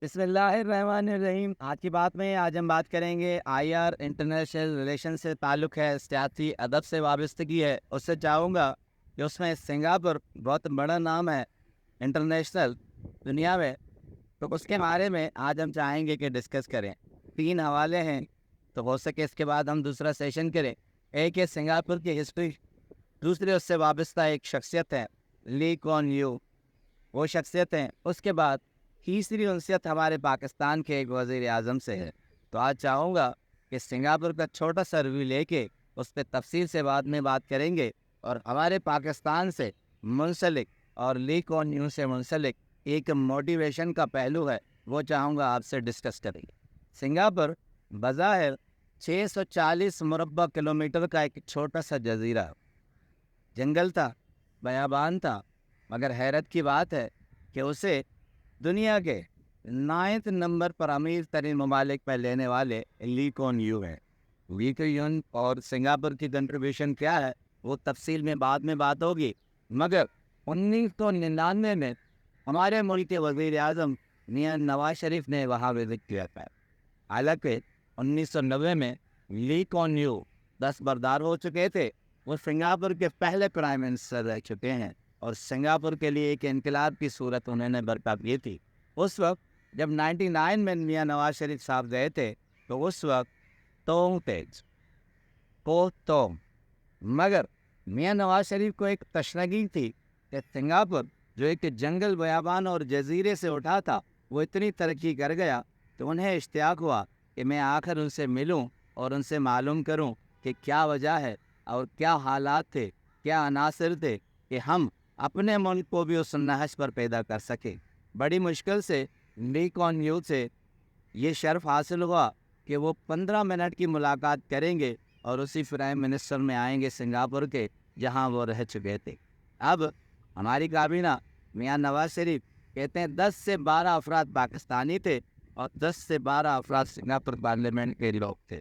بسم اللہ الرحمن الرحیم۔ آج کی بات میں ہم بات کریں گے IR انٹرنیشنل ریلیشن سے تعلق ہے، سیاسی ادب سے وابستگی ہے۔ اس سے چاہوں گا کہ اس میں سنگاپور بہت بڑا نام ہے انٹرنیشنل دنیا میں، تو اس کے بارے میں آج ہم چاہیں گے کہ ڈسکس کریں۔ 3 حوالے ہیں، تو ہو سکے اس کے بعد ہم دوسرا سیشن کریں۔ ایک ہے سنگاپور کی ہسٹری، دوسری اس سے وابستہ ایک شخصیت ہے لی کون یو، وہ شخصیت ہیں۔ اس کے بعد تیسری انسیت ہمارے پاکستان کے ایک وزیر اعظم سے ہے۔ تو آج چاہوں گا کہ سنگاپور کا چھوٹا سا ریویو لے کے اس پہ تفصیل سے بعد میں بات کریں گے، اور ہمارے پاکستان سے منسلک اور لی کون یو سے منسلک ایک موٹیویشن کا پہلو ہے، وہ چاہوں گا آپ سے ڈسکس کریں گے۔ سنگاپور بظاہر 640 مربع کلومیٹر کا ایک چھوٹا سا جزیرہ، جنگل تھا، بیابان تھا، مگر حیرت کی بات ہے کہ اسے دنیا کے 9 نمبر پر امیر ترین ممالک میں لینے والے لی کون یو ہیں۔ لی کون یو اور سنگاپور کی کنٹریبیوشن کیا ہے وہ تفصیل میں بعد میں بات ہوگی، مگر 1999 میں ہمارے ملک کے وزیر اعظم میاں نواز شریف نے وہاں وزٹ کیا تھا۔ حالانکہ 1990 میں لی کون یو دستبردار ہو چکے تھے، وہ سنگاپور کے پہلے پرائم منسٹر رہ چکے ہیں، اور سنگاپور کے لیے ایک انقلاب کی صورت انہوں نے برپا کی تھی۔ اس وقت جب 99 میں میاں نواز شریف صاحب گئے تھے تو اس وقت توم تیج کو توم، مگر میاں نواز شریف کو ایک تشنگی تھی کہ سنگاپور جو ایک جنگل بیابان اور جزیرے سے اٹھا تھا وہ اتنی ترقی کر گیا، تو انہیں اشتیاق ہوا کہ میں آخر ان سے ملوں اور ان سے معلوم کروں کہ کیا وجہ ہے اور کیا حالات تھے، کیا عناصر تھے کہ ہم اپنے ملک کو بھی اس نہج پر پیدا کر سکے۔ بڑی مشکل سے لی کون یو سے یہ شرف حاصل ہوا کہ وہ 15 منٹ کی ملاقات کریں گے اور اسی پرائم منسٹر میں آئیں گے سنگاپور کے، جہاں وہ رہ چکے تھے۔ اب ہماری کابینہ میاں نواز شریف کہتے ہیں 10 سے 12 افراد پاکستانی تھے اور 10 سے 12 افراد سنگاپور پارلیمنٹ کے لوگ تھے،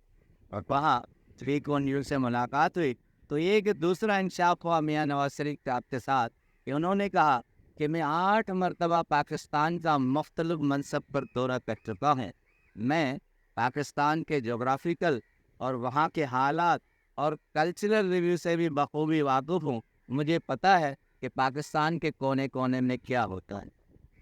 اور وہاں لی کون یو سے ملاقات ہوئی تو ایک دوسرا انشاف ہوا میاں نواز شریف صاحب کے ساتھ کہ انہوں نے کہا کہ میں 8 مرتبہ پاکستان کا مختلف منصب پر دورہ کر چکا ہوں، میں پاکستان کے جغرافیکل اور وہاں کے حالات اور کلچرل ریویو سے بھی بخوبی واقف ہوں، مجھے پتہ ہے کہ پاکستان کے کونے کونے میں کیا ہوتا ہے۔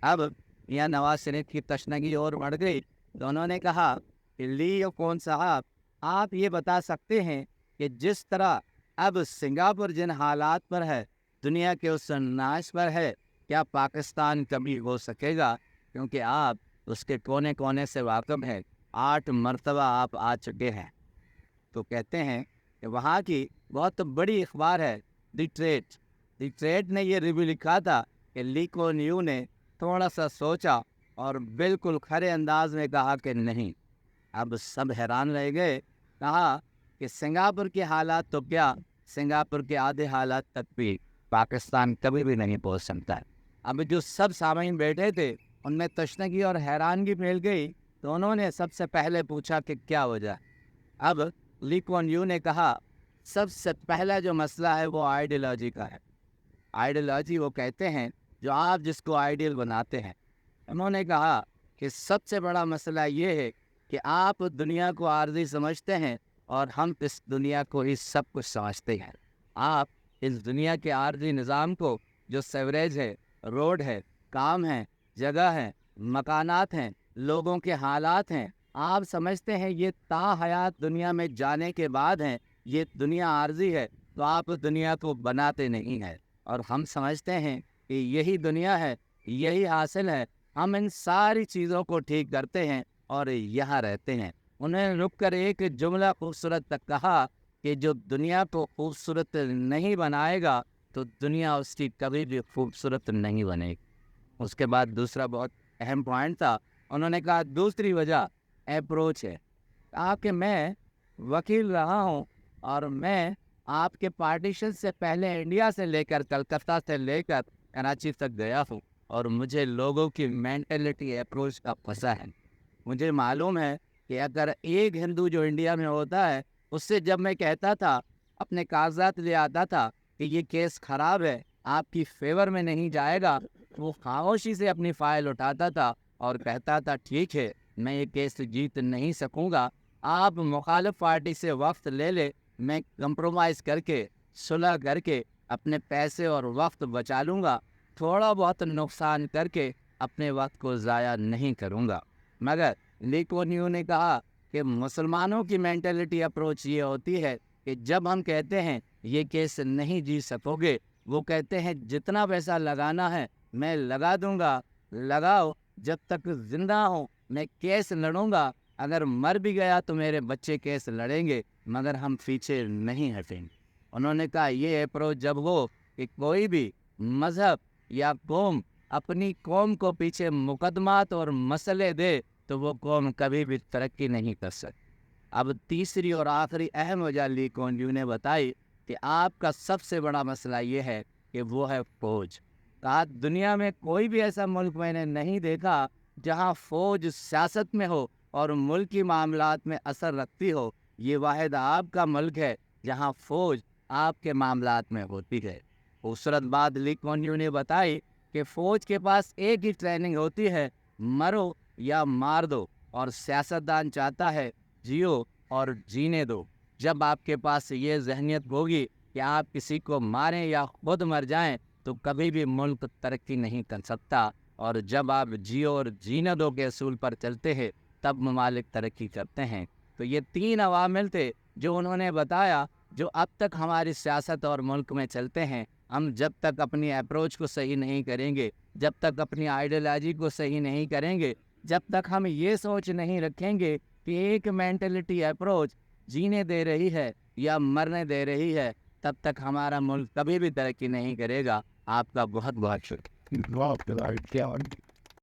اب میاں نواز شریف کی تشنگی اور بڑھ گئی تو انہوں نے کہا کہ لی کون صاحب، آپ یہ بتا سکتے ہیں کہ جس طرح اب سنگاپور جن حالات پر ہے، دنیا کے اس ناش پر ہے، کیا پاکستان کبھی ہو سکے گا؟ کیونکہ آپ اس کے کونے کونے سے واقف ہیں، 8 مرتبہ آپ آ چکے ہیں۔ تو کہتے ہیں کہ وہاں کی بہت بڑی اخبار ہے دی ٹریٹ نے یہ ریویو لکھا تھا کہ لی کون یو نے تھوڑا سا سوچا اور بالکل کھرے انداز میں کہا کہ نہیں۔ اب سب حیران رہ گئے، کہا کہ سنگاپور کے حالات تو کیا، سنگاپور کے آدھے حالات تک بھی پاکستان کبھی بھی نہیں پہنچ سکتا ہے۔ اب جو سب سامعین بیٹھے تھے ان میں تشنگی اور حیرانگی پھیل گئی، تو انہوں نے سب سے پہلے پوچھا کہ کیا وجہ ہے۔ اب لی کون یو نے کہا سب سے پہلا جو مسئلہ ہے وہ آئیڈیالوجی کا ہے۔ آئیڈیالوجی وہ کہتے ہیں جو آپ جس کو آئیڈیل بناتے ہیں۔ انہوں نے کہا کہ سب سے بڑا مسئلہ یہ ہے کہ آپ دنیا کو عارضی سمجھتے ہیں اور ہم اس دنیا کو ہی سب کچھ سمجھتے ہیں۔ آپ اس دنیا کے عارضی نظام کو جو سیوریج ہے، روڈ ہے، کام ہے، جگہ ہے، مکانات ہیں، لوگوں کے حالات ہیں، آپ سمجھتے ہیں یہ تا حیات دنیا میں جانے کے بعد ہیں، یہ دنیا عارضی ہے، تو آپ اس دنیا کو بناتے نہیں ہیں، اور ہم سمجھتے ہیں کہ یہی دنیا ہے، یہی حاصل ہے، ہم ان ساری چیزوں کو ٹھیک کرتے ہیں اور یہاں رہتے ہیں۔ انہیں رک کر ایک جملہ خوبصورت تک کہا کہ جو دنیا کو خوبصورت نہیں بنائے گا تو دنیا اس کی کبھی بھی خوبصورت نہیں بنے گی۔ اس کے بعد دوسرا بہت اہم پوائنٹ تھا، انہوں نے کہا دوسری وجہ اپروچ ہے۔ کہا کہ میں وکیل رہا ہوں اور میں آپ کے پارٹیشن سے پہلے انڈیا سے لے کر کلکتہ سے لے کر کراچی تک گیا ہوں، اور مجھے لوگوں کی مینٹلٹی اپروچ کا پتہ ہے۔ مجھے معلوم ہے کہ اگر ایک ہندو جو انڈیا میں ہوتا ہے اس سے جب میں کہتا تھا، اپنے کاغذات لے آتا تھا کہ یہ کیس خراب ہے، آپ کی فیور میں نہیں جائے گا، وہ خاموشی سے اپنی فائل اٹھاتا تھا اور کہتا تھا ٹھیک ہے میں یہ کیس جیت نہیں سکوں گا, آپ مخالف پارٹی سے وقت لے لے, میں کمپرومائز کر کے صلح کر کے اپنے پیسے اور وقت بچا لوں گا, تھوڑا بہت نقصان کر کے اپنے وقت کو ضائع نہیں کروں گا. مگر لی کون یو نے کہا کہ مسلمانوں کی مینٹلٹی اپروچ یہ ہوتی ہے کہ جب ہم کہتے ہیں یہ کیس نہیں جیت سکو گے, وہ کہتے ہیں جتنا پیسہ لگانا ہے میں لگا دوں گا, لگاؤ, جب تک زندہ ہوں میں کیس لڑوں گا, اگر مر بھی گیا تو میرے بچے کیس لڑیں گے, مگر ہم پیچھے نہیں ہٹیں گے. انہوں نے کہا یہ اپروچ جب ہو کہ کوئی بھی مذہب یا قوم اپنی قوم کو پیچھے مقدمات اور مسئلے دے تو وہ قوم کبھی بھی ترقی نہیں کر سکتی. اب تیسری اور آخری اہم وجہ لی کون یو نے بتائی کہ آپ کا سب سے بڑا مسئلہ یہ ہے کہ وہ ہے فوج. کہا دنیا میں کوئی بھی ایسا ملک میں نے نہیں دیکھا جہاں فوج سیاست میں ہو اور ملکی معاملات میں اثر رکھتی ہو, یہ واحد آپ کا ملک ہے جہاں فوج آپ کے معاملات میں ہوتی ہے. خوبصورت بات لی کون یو نے بتائی کہ فوج کے پاس ایک ہی ٹریننگ ہوتی ہے, مرو یا مار دو, اور سیاستدان چاہتا ہے جیو اور جینے دو. جب آپ کے پاس یہ ذہنیت ہوگی کہ آپ کسی کو ماریں یا خود مر جائیں تو کبھی بھی ملک ترقی نہیں کر سکتا, اور جب آپ جیو اور جینے دو کے اصول پر چلتے ہیں تب ممالک ترقی کرتے ہیں. تو یہ تین عوامل تھے جو انہوں نے بتایا جو اب تک ہماری سیاست اور ملک میں چلتے ہیں. ہم جب تک اپنی اپروچ کو صحیح نہیں کریں گے, جب تک اپنی آئیڈیالوجی کو صحیح نہیں کریں گے, جب تک ہم یہ سوچ نہیں رکھیں گے کہ ایک مینٹلٹی اپروچ جینے دے رہی ہے یا مرنے دے رہی ہے, تب تک ہمارا ملک کبھی بھی ترقی نہیں کرے گا. آپ کا بہت بہت شکریہ.